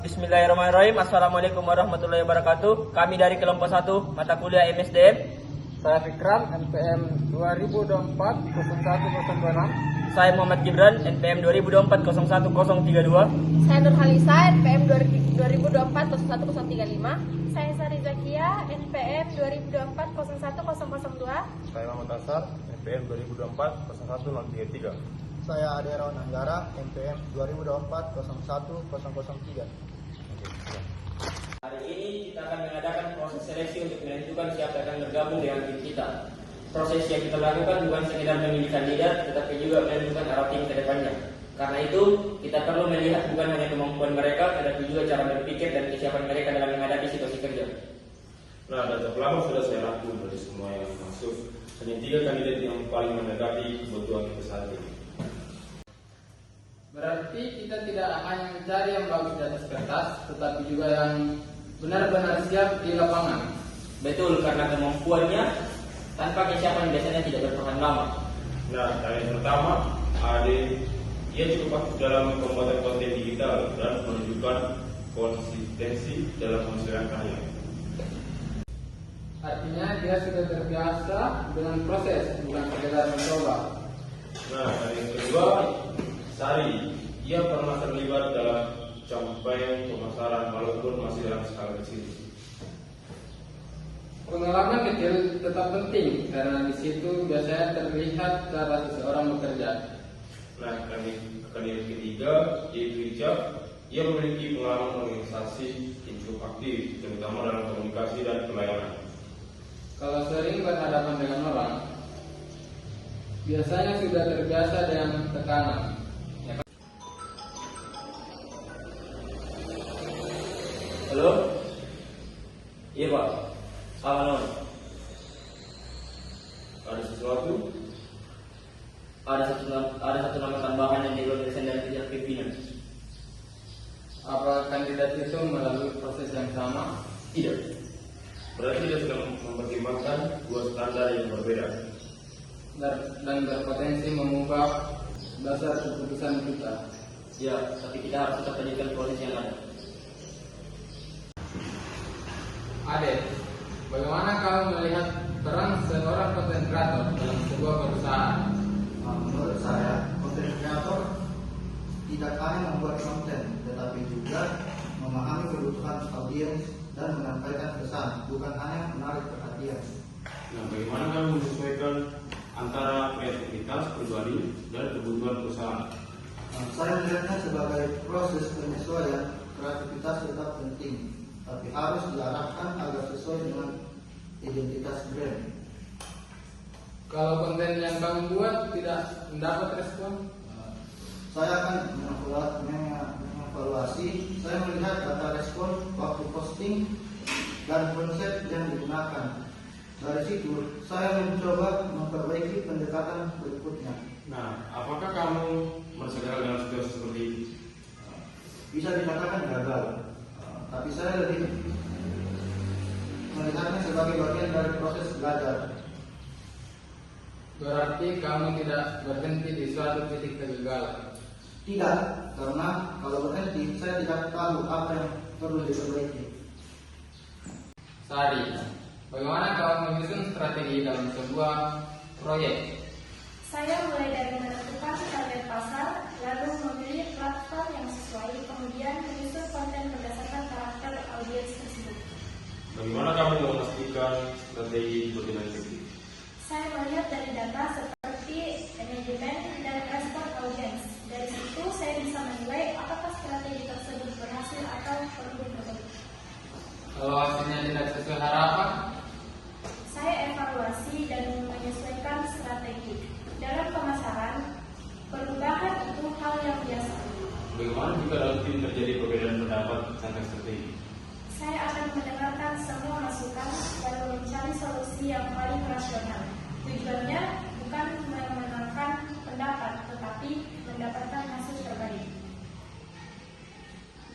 Bismillahirrahmanirrahim. Assalamualaikum warahmatullahi wabarakatuh. Kami dari kelompok 1 mata kuliah MSDM. Saya Fikram, NPM 2024-01026. Saya Muhammad Gibran, NPM 2024-01032. Saya Nur Halisa, NPM 2024-01035. Saya Sari Zakia, NPM 2024-01002. Saya Muhammad Asar, NPM 2024-01033. Saya Aderawan Anggara, NPM 2024-01003. Hari ini kita akan mengadakan proses seleksi untuk menentukan siapa yang akan bergabung dengan tim kita. Proses yang kita lakukan bukan sekedar memilih kandidat, tetapi juga menentukan arah tim ke depannya. Karena itu, kita perlu melihat bukan hanya kemampuan mereka, tetapi juga cara berpikir dan kesiapan mereka dalam menghadapi situasi kerja. Nah, data pelapor sudah saya rangkum dari semua yang masuk. Hanya 3 kandidat yang paling mendekati kebutuhan kita saat ini. Berarti kita tidak hanya mencari yang bagus di atas kertas, tetapi juga yang benar-benar siap di lapangan. Betul, karena kemampuannya tanpa kesiapan biasanya tidak bertahan lama. Nah, yang pertama, Ade, ia cukup aktif dalam pembuatan konten digital dan menunjukkan konsistensi dalam menghasilkannya. Artinya dia sudah terbiasa dengan proses, bukan sekedar mencoba. Nah, yang kedua, Sari, ia pernah terlibat dalam campaign pemasaran walaupun masih dalam skala kecil. Pengalaman kecil tetap penting karena di situ biasanya terlihat cara seseorang bekerja. Nah, kandidat ketiga, yaitu Richard, ia memiliki pengalaman organisasi yang cukup aktif, terutama dalam komunikasi dan pelayanan. Kalau sering berhadapan dengan orang, biasanya sudah terbiasa dengan tekanan. Halo? Iya Pak. Apa non? Ada sesuatu? Ada satu nama tambahan yang dilakukan dari pihak pimpinan. Apa kandidat itu melalui proses yang sama? Tidak. Berarti dia sedang mempertimbangkan 2 standar yang berbeda. Dan berpotensi mengubah dasar keputusan kita. Ya, tapi kita harus tetap lanjutkan proses yang ada. Adek, bagaimana kamu melihat peran seorang konten kreator dalam sebuah perusahaan? Menurut saya, konten kreator tidak hanya membuat konten, tetapi juga memahami kebutuhan audiens dan menyampaikan pesan, bukan hanya menarik perhatian. Nah, bagaimana kamu menyesuaikan antara kreativitas pribadi dan kebutuhan perusahaan? Saya melihatnya sebagai proses penyesuaian. Kreativitas tetap penting, tapi harus diarahkan agar sesuai dengan identitas brand. Kalau konten yang kamu buat tidak mendapat respon, Saya akan mengevaluasi. Saya melihat data respon waktu posting dan konsep yang digunakan. Dari situ, saya mencoba memperbaiki pendekatan berikutnya. Nah, apakah kamu merasa gagal dalam situasi seperti ini? Bisa dikatakan gagal, tapi saya lebih melihatnya sebagai bagian dari proses belajar. berarti kamu tidak berhenti di suatu titik kegagalan. Tidak, karena kalau berhenti, saya tidak tahu apa yang perlu diperbaiki. Sari, bagaimana kamu menyusun strategi dalam sebuah proyek? Saya mulai dari menentukan target pasar, lalu memilih platform yang sesuai, kemudian menyusun konten berdasarkan karakter audiens tersebut. Bagaimana kamu memastikan strategi berjalan efektif? Saya melihat dari data seperti engagement dan respon audiens. Dari situ saya bisa menilai apakah strategi tersebut berhasil atau perlu diperbaiki. Kalau hasilnya tidak sesuai harapan, Saya evaluasi dan menyesuaikan strategi. Dalam pemasaran, perubahan itu hal yang biasa. Bagaimana jika dalam tim terjadi perbedaan pendapat tentang strategi? Saya akan mendengarkan semua masukan lalu mencari solusi yang paling rasional. Tujuannya bukan memenangkan pendapat, tetapi mendapatkan hasil terbaik.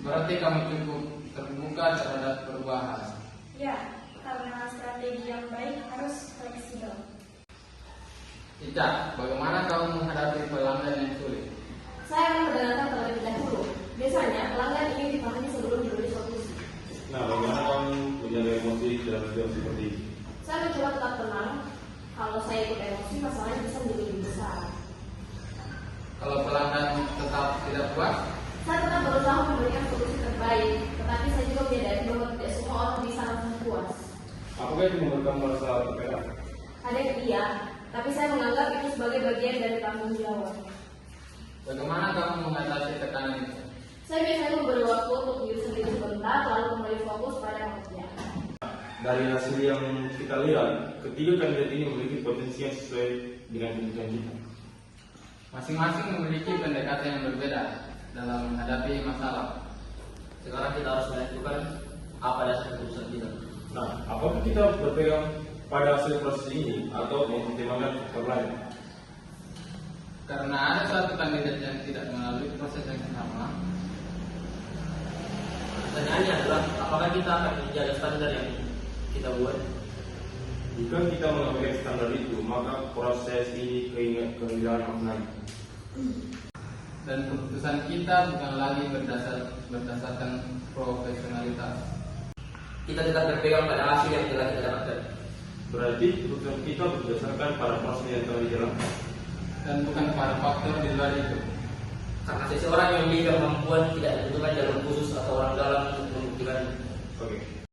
berarti kamu cukup terbuka terhadap perubahan. Ya, karena strategi yang baik harus fleksibel. Ica, bagaimana kamu menghadapi pelanggan yang sulit? Saya akan mendengarkan terlebih dahulu. Biasanya pelanggan ingin dipahami sebelum dalam sidang seperti ini? Saya mencoba tetap tenang. Kalau saya ikut emosi, masalahnya bisa menjadi lebih besar. Kalau pelanggan tetap tidak puas, Saya tetap berusaha memberikan solusi terbaik, tetapi saya juga menyadari bahwa tidak semua orang bisa langsung puas. Apakah itu membuat kamu merasa tertekan? Ada yang iya, tapi saya menganggap itu sebagai bagian dari tanggung jawab. bagaimana kamu mengatasi tekanan itu? Saya biasanya memberi waktu untuk diri sendiri sebentar, lalu kembali fokus pada pekerjaan. Dari hasil yang kita lihat, ketiga kandidat ini memiliki potensi yang sesuai dengan kebutuhan kita. Masing-masing memiliki pendekatan yang berbeda dalam menghadapi masalah. Sekarang kita harus menentukan apa dasar keputusan kita. Nah, apakah kita berpegang pada hasil proses ini atau mempertimbangkan faktor lain? Karena ada satu kandidat yang tidak melalui proses yang sama, Pertanyaannya adalah apakah kita akan menjaga standar yang kita buat? Jika kita mengabaikan standar itu, maka proses ini kehilangan maknanya. dan keputusan kita bukan lagi berdasarkan profesionalitas. Kita tetap berpegang pada hasil yang telah kita dapatkan. Berarti keputusan kita berdasarkan pada proses yang telah dijalankan. Dan bukan pada faktor di luar itu. Karena seseorang yang memiliki kemampuan tidak dibutuhkan jalur khusus atau orang dalam untuk membuktikannya. Oke.